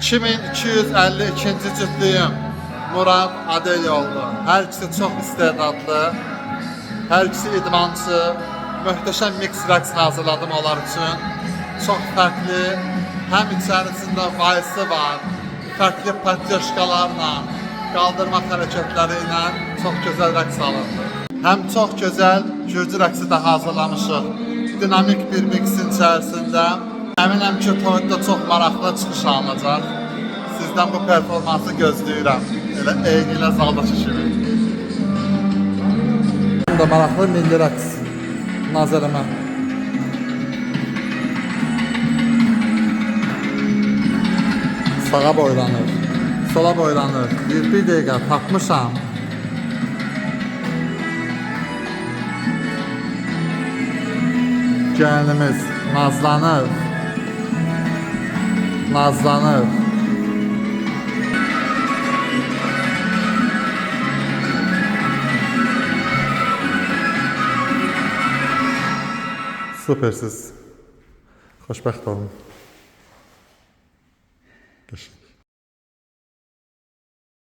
2252-ci cütlüyüm Murad Adelyollu. Hər ikisi çox istedadlı, hər ikisi idmançı, möhtəşəm mix rəqsini hazırladım onlar üçün. Çox fərqli, həm içərisində vaysı var, fərqli patyoşkalarla, qaldırma hərəkətləri ilə çox gözəl rəqs alındı. Həm çox gözəl gürcü rəqsi də hazırlamışıq. Dinamik bir mixin içərisində. Əminəm ki, toyda çox maraqlı çıxış alınacaq. Sizdən bu performansı gözləyirəm. Elə eynilə zaldakı kimi. Bu da maraqlı milli rəqs nazarıma. Sağa boylanır, sola boylanır. Bir dəqiqə tapmışam. Gəlinimiz nazlanır. Nazlanır. Süpersiz. Xoşbəxt olun. Teşekkür.